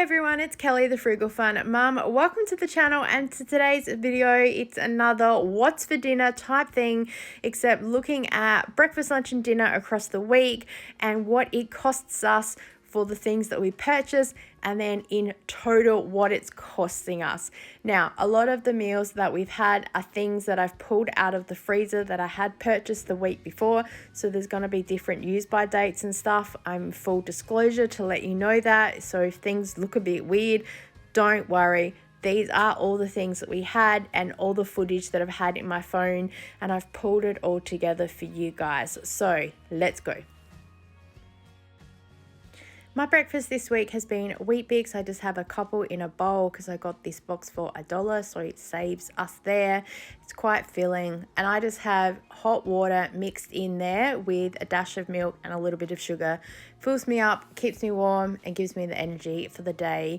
everyone, it's Kelly, the Frugal Fun Mum. Welcome to the channel, and to today's video, it's another what's for dinner type thing, except looking at breakfast, lunch and dinner across the week and what it costs us for the things that we purchase, and then in total what it's costing us. Now, a lot of the meals that we've had are things that I've pulled out of the freezer that I had purchased the week before, so there's going to be different use by dates and stuff. I'm full disclosure to let you know that, so if things look a bit weird, don't worry. These are all the things that we had and all the footage that I've had in my phone, and I've pulled it all together for you guys. So let's go. My breakfast this week has been Wheat Bix. I just have a couple in a bowl because I got this box for $1, so it saves us there. It's quite filling, and I just have hot water mixed in there with a dash of milk and a little bit of sugar. Fills me up, keeps me warm, and gives me the energy for the day.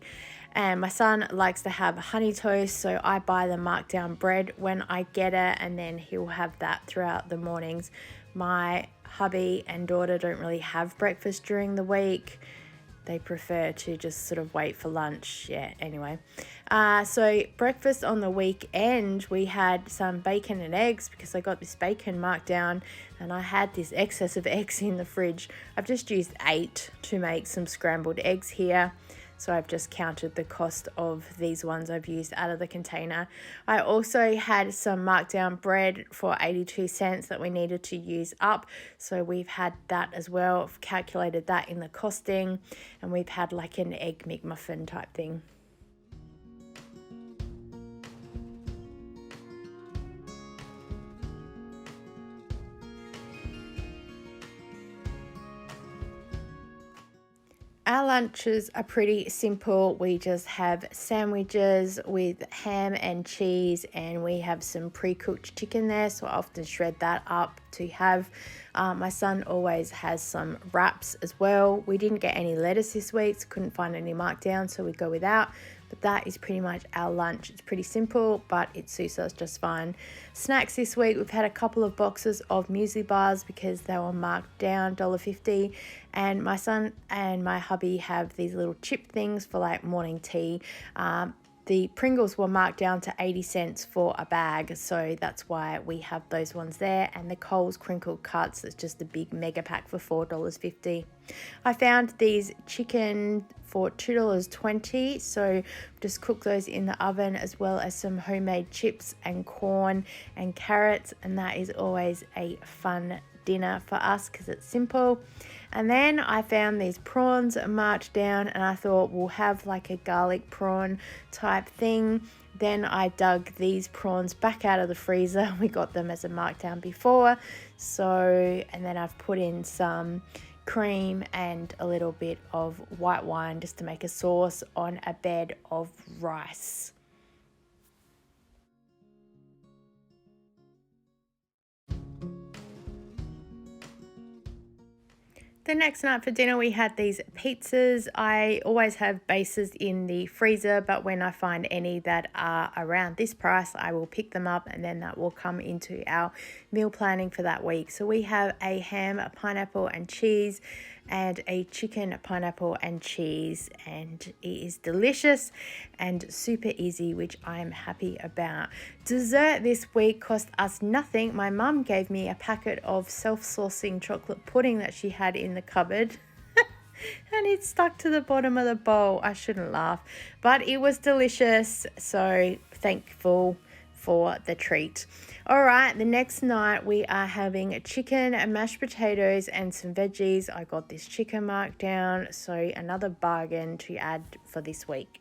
And my son likes to have honey toast, so I buy the markdown bread when I get it, and then he'll have that throughout the mornings. My hubby and daughter don't really have breakfast during the week. They prefer to just sort of wait for lunch. Yeah, anyway. So breakfast on the weekend, we had some bacon and eggs because I got this bacon marked down and I had this excess of eggs in the fridge. I've just used 8 to make some scrambled eggs here. So I've just counted the cost of these ones I've used out of the container. I also had some markdown bread for 82 cents that we needed to use up. So we've had that as well. I've calculated that in the costing, and we've had like an egg McMuffin type thing. Our lunches are pretty simple. We just have sandwiches with ham and cheese, and we have some pre-cooked chicken there, so I often shred that up to have. My son always has some wraps as well. We didn't get any lettuce this week, so couldn't find any markdown, so we go without. But that is pretty much our lunch. It's pretty simple, but it suits us just fine. Snacks this week, we've had a couple of boxes of muesli bars because they were marked down $1.50. And my son and my hubby have these little chip things for like morning tea. The Pringles were marked down to 80 cents for a bag, so that's why we have those ones there. And the Coles crinkled cuts, it's just a big mega pack for $4.50. I found these chicken for $2.20, so just cook those in the oven, as well as some homemade chips and corn and carrots, and that is always a fun dinner for us because it's simple. And then I found these prawns marked down, and I thought we'll have like a garlic prawn type thing. Then I dug these prawns back out of the freezer. We got them as a markdown before, so, and then I've put in some cream and a little bit of white wine just to make a sauce on a bed of rice. The next night for dinner, we had these pizzas. I always have bases in the freezer, but when I find any that are around this price, I will pick them up, and then that will come into our meal planning for that week. So we have a ham, a pineapple and cheese, and a chicken, pineapple and cheese, and it is delicious and super easy, which I'm happy about. Dessert this week cost us nothing. My mum gave me a packet of self-saucing chocolate pudding that she had in the cupboard. And it stuck to the bottom of the bowl. I shouldn't laugh, but it was delicious, so thankful for the treat. All right, the next night we are having chicken and mashed potatoes and some veggies. I got this chicken marked down, so another bargain to add for this week.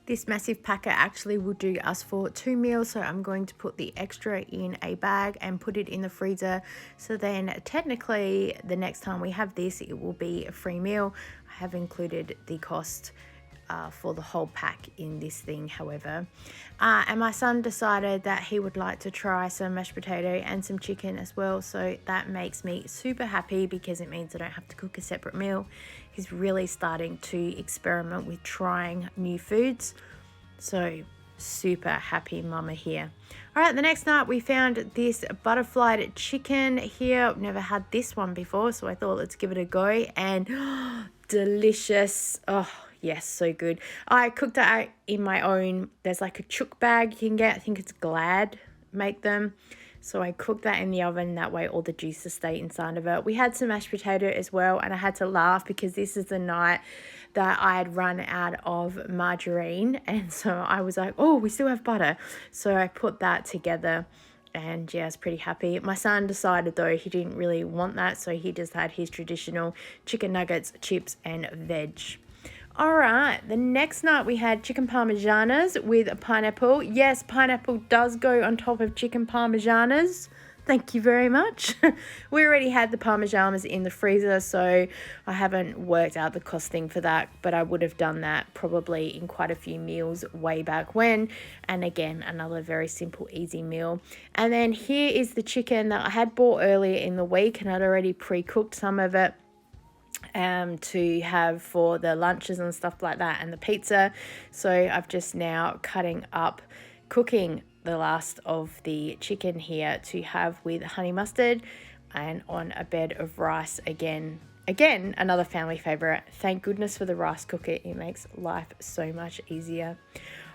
This massive packet actually will do us for 2 meals, so I'm going to put the extra in a bag and put it in the freezer. So then technically the next time we have this, it will be a free meal. I have included the cost for the whole pack in this thing, however. And my son decided that he would like to try some mashed potato and some chicken as well, so that makes me super happy because it means I don't have to cook a separate meal. He's really starting to experiment with trying new foods, so super happy mama here. All right, the next night we found this butterflied chicken here. I've never had this one before, so I thought let's give it a go, and delicious. Oh yes, so good. I cooked that in my own, there's like a chook bag you can get. I think it's Glad make them. So I cooked that in the oven. That way all the juices stay inside of it. We had some mashed potato as well, and I had to laugh because this is the night that I had run out of margarine. And so I was like, oh, we still have butter. So I put that together. And yeah, I was pretty happy. My son decided though he didn't really want that, so he just had his traditional chicken nuggets, chips, and veg. All right, the next night we had chicken parmesanas with a pineapple. Yes, pineapple does go on top of chicken parmesanas. Thank you very much. We already had the parmesanas in the freezer, so I haven't worked out the costing for that, but I would have done that probably in quite a few meals way back when. And again, another very simple, easy meal. And then here is the chicken that I had bought earlier in the week, and I'd already pre-cooked some of it to have for the lunches and stuff like that, and the pizza. So I've just now cooking the last of the chicken here to have with honey mustard and on a bed of rice. Again, another family favorite. Thank goodness for the rice cooker. It makes life so much easier.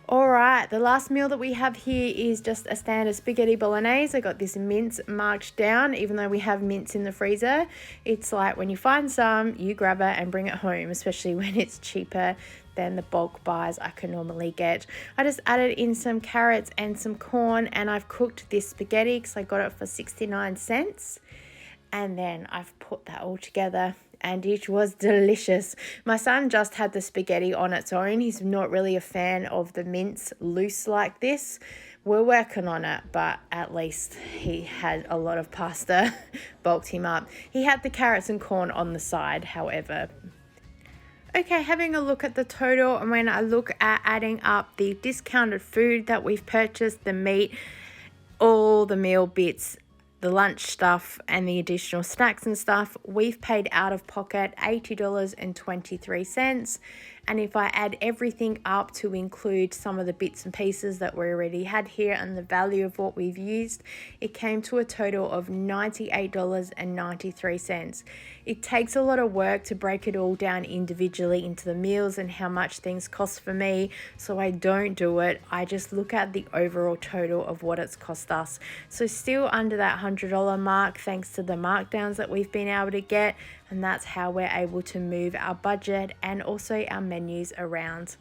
All right, the last meal that we have here is just a standard spaghetti bolognese. I got this mince marked down, even though we have mince in the freezer. It's like when you find some, you grab it and bring it home, especially when it's cheaper than the bulk buys I can normally get. I just added in some carrots and some corn, and I've cooked this spaghetti because I got it for 69 cents. And then I've put that all together, and it was delicious. My son just had the spaghetti on its own. He's not really a fan of the mince loose like this. We're working on it, but at least he had a lot of pasta, bulked him up. He had the carrots and corn on the side, however. Okay, having a look at the total, and when I look at adding up the discounted food that we've purchased, the meat, all the meal bits, the lunch stuff, and the additional snacks and stuff, we've paid out of pocket $80.23. And if I add everything up to include some of the bits and pieces that we already had here and the value of what we've used, it came to a total of $98.93. It takes a lot of work to break it all down individually into the meals and how much things cost for me, so I don't do it. I just look at the overall total of what it's cost us. So still under that $100 mark thanks to the markdowns that we've been able to get, and that's how we're able to move our budget and also our menus around.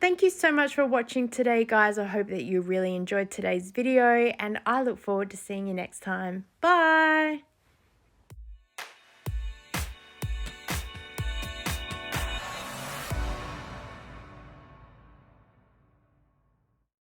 Thank you so much for watching today, guys. I hope that you really enjoyed today's video, and I look forward to seeing you next time. Bye!